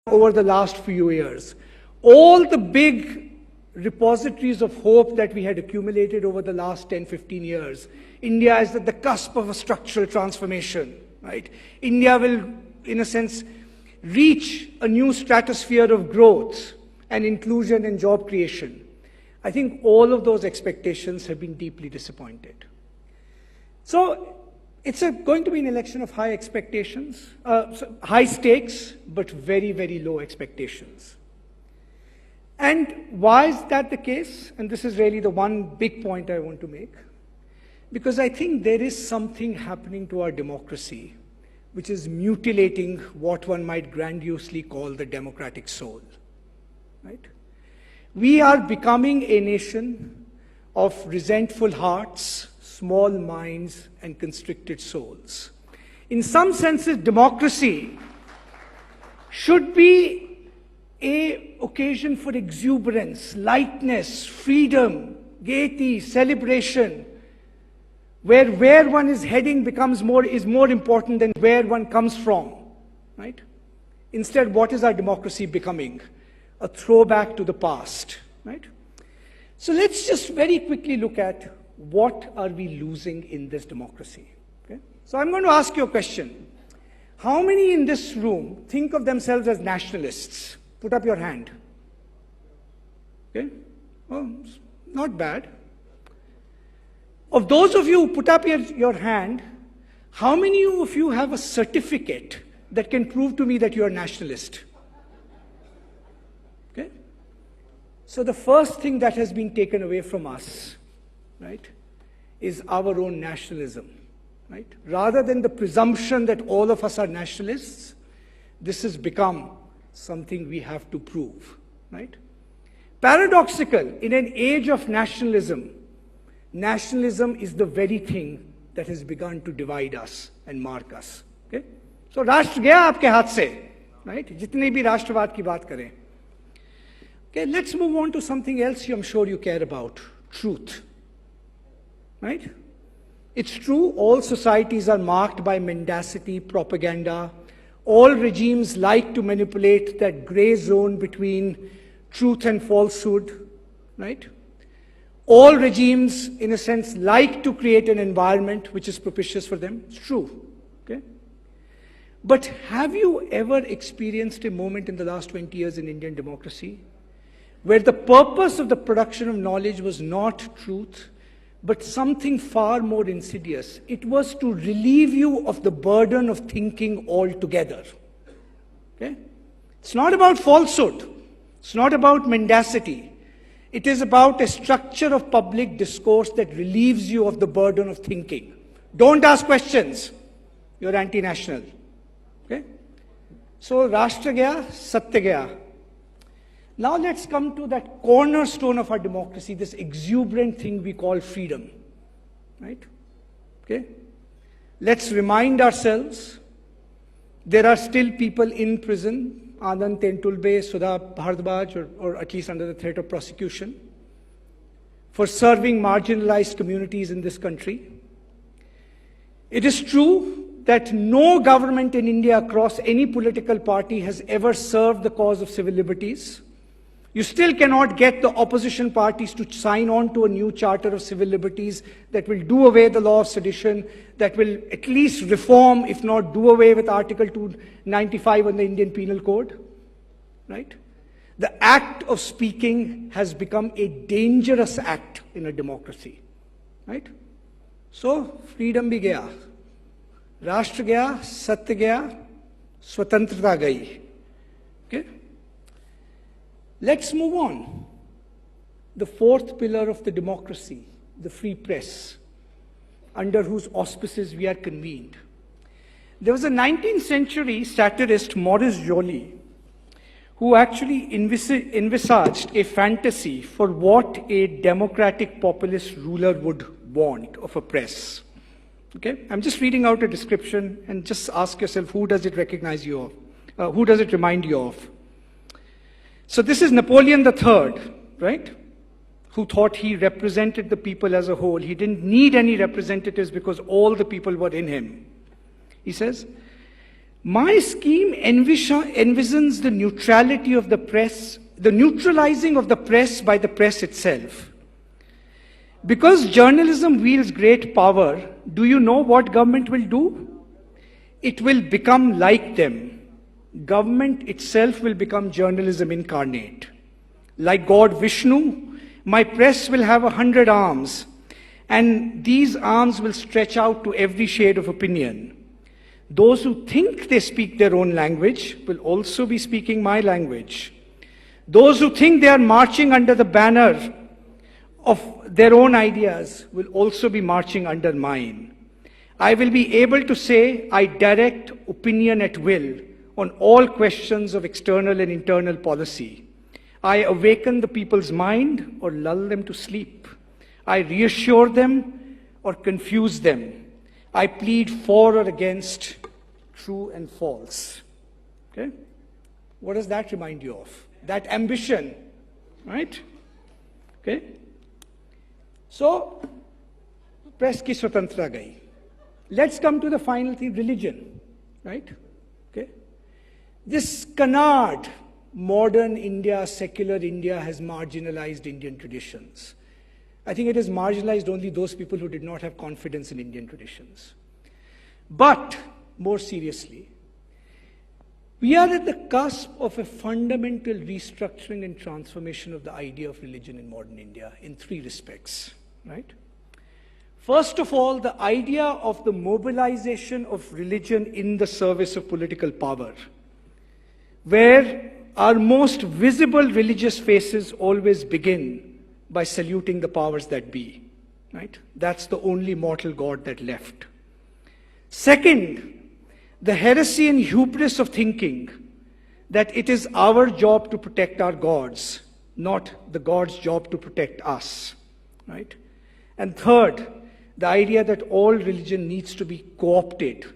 over the last few years. All the big repositories of hope that we had accumulated over the last 10, 15 years. India is at the cusp of a structural transformation, right? India will, in a sense, reach a new stratosphere of growth and inclusion and job creation. I think all of those expectations have been deeply disappointed. So it's going to be an election of high expectations, high stakes, but very, very low expectations. And why is that the case? And this is really the one big point I want to make. Because I think there is something happening to our democracy which is mutilating what one might grandiosely call the democratic soul. Right? We are becoming a nation of resentful hearts, small minds, and constricted souls. In some senses, democracy should be an occasion for exuberance, lightness, freedom, gaiety, celebration, where one is heading is more important than where one comes from, right? Instead, what is our democracy becoming? A throwback to the past, right? So let's just very quickly look at what are we losing in this democracy. Okay? So I'm going to ask you a question. How many in this room think of themselves as nationalists? Put up your hand. Okay? Oh, not bad. Of those of you who put up your hand, how many of you have a certificate that can prove to me that you're a nationalist? Okay? So the first thing that has been taken away from us, right, is our own nationalism, right? Rather than the presumption that all of us are nationalists, this has become something we have to prove, right? Paradoxical, in an age of nationalism, nationalism is the very thing that has begun to divide us and mark us. Okay? So, राष्ट्र गया आपके हाथ से, right? जितने भी राष्ट्रवाद की बात करें. Okay, let's move on to something else I'm sure you care about: truth. Right? It's true, all societies are marked by mendacity, propaganda. All regimes like to manipulate that gray zone between truth and falsehood, right? All regimes, in a sense, like to create an environment which is propitious for them. It's true, okay? But have you ever experienced a moment in the last 20 years in Indian democracy where the purpose of the production of knowledge was not truth, but something far more insidious? It was to relieve you of the burden of thinking altogether. Okay? It's not about falsehood. It's not about mendacity. It is about a structure of public discourse that relieves you of the burden of thinking. Don't ask questions. You're anti-national. Okay? So, Rashtra gaya, Satya gaya. Now let's come to that cornerstone of our democracy, this exuberant thing we call freedom, right? Okay? Let's remind ourselves, there are still people in prison, Anand Tentulbe, Sudha Bhardwaj, or at least under the threat of prosecution, for serving marginalized communities in this country. It is true that no government in India across any political party has ever served the cause of civil liberties. You still cannot get the opposition parties to sign on to a new charter of civil liberties that will do away the law of sedition, that will at least reform, if not do away with Article 295 on the Indian Penal Code. Right? The act of speaking has become a dangerous act in a democracy. Right? So, freedom bhi gaya. Rashtra gaya, Satya gaya, Swatantrata gayi. Okay? Let's move on. The fourth pillar of the democracy, the free press, under whose auspices we are convened. There was a 19th century satirist, Maurice Joly, who actually envisaged a fantasy for what a democratic populist ruler would want of a press. Okay? I'm just reading out a description and just ask yourself, who does it recognize you of? Who does it remind you of? So this is Napoleon III, right? Who thought he represented the people as a whole. He didn't need any representatives because all the people were in him. He says, My scheme envisions the neutrality of the press, the neutralizing of the press by the press itself. Because journalism wields great power, do you know what government will do? It will become like them. Government itself will become journalism incarnate. Like God Vishnu, my press will have 100 arms, and these arms will stretch out to every shade of opinion. Those who think they speak their own language will also be speaking my language. Those who think they are marching under the banner of their own ideas will also be marching under mine. I will be able to say I direct opinion at will on all questions of external and internal policy. I awaken the people's mind or lull them to sleep. I reassure them or confuse them. I plead for or against, true and false. Okay? What does that remind you of? That ambition, right? Okay? So, press ki swatantrata gayi. Let's come to the final thing, religion, right? Okay? This canard, modern India, secular India has marginalized Indian traditions. I think it has marginalized only those people who did not have confidence in Indian traditions. But, more seriously, we are at the cusp of a fundamental restructuring and transformation of the idea of religion in modern India in three respects, right? First of all, the idea of the mobilization of religion in the service of political power, where our most visible religious faces always begin by saluting the powers that be, right? That's the only mortal God that left. Second, the heresy and hubris of thinking that it is our job to protect our gods, not the God's job to protect us, right? And third, the idea that all religion needs to be co-opted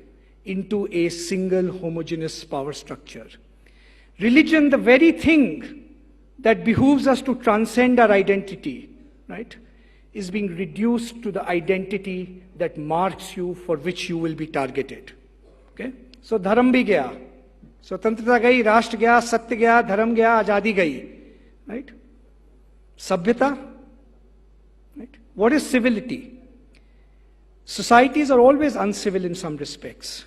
into a single homogeneous power structure. Religion, the very thing that behooves us to transcend our identity, right, is being reduced to the identity that marks you, for which you will be targeted. Okay? So dharam bhi gaya, swatantrata gayi, rashtra gaya, satya gaya, dharam gaya, ajadi gayi. Right? Sabhyata. Right? What is civility? Societies are always uncivil in some respects,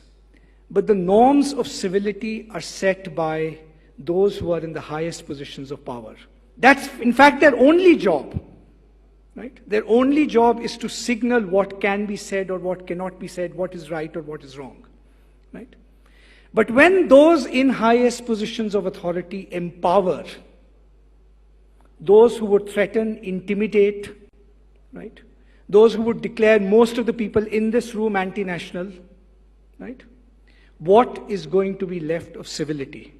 but the norms of civility are set by those who are in the highest positions of power. That's, in fact, their only job. Right? Their only job is to signal what can be said or what cannot be said, what is right or what is wrong. Right? But when those in highest positions of authority empower those who would threaten, intimidate, right? Those who would declare most of the people in this room anti-national, right? What is going to be left of civility?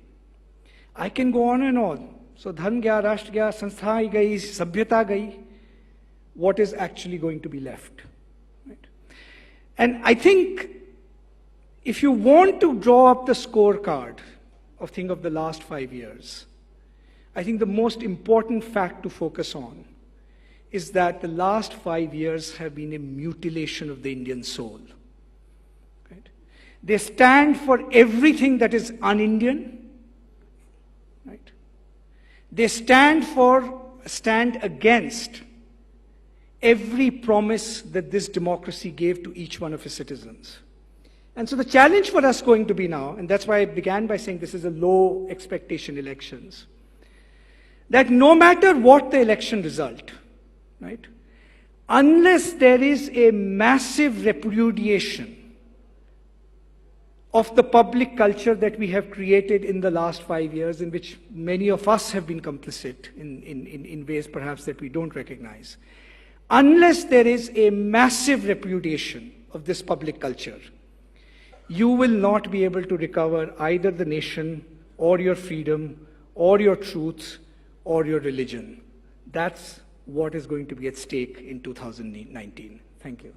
I can go on and on. So dharm gaya, rashtra gaya, sanstha gayi, sabhyata gayi. What is actually going to be left? Right? And I think if you want to draw up the scorecard of the last 5 years, I think the most important fact to focus on is that the last 5 years have been a mutilation of the Indian soul. Right? They stand for everything that is un-Indian. Right? They stand against every promise that this democracy gave to each one of its citizens. And so the challenge for us going to be now, and that's why I began by saying this is a low expectation elections, that no matter what the election result, right, unless there is a massive repudiation of the public culture that we have created in the last 5 years, in which many of us have been complicit in ways perhaps that we don't recognize, unless there is a massive repudiation of this public culture, you will not be able to recover either the nation or your freedom or your truth or your religion. That's what is going to be at stake in 2019. Thank you.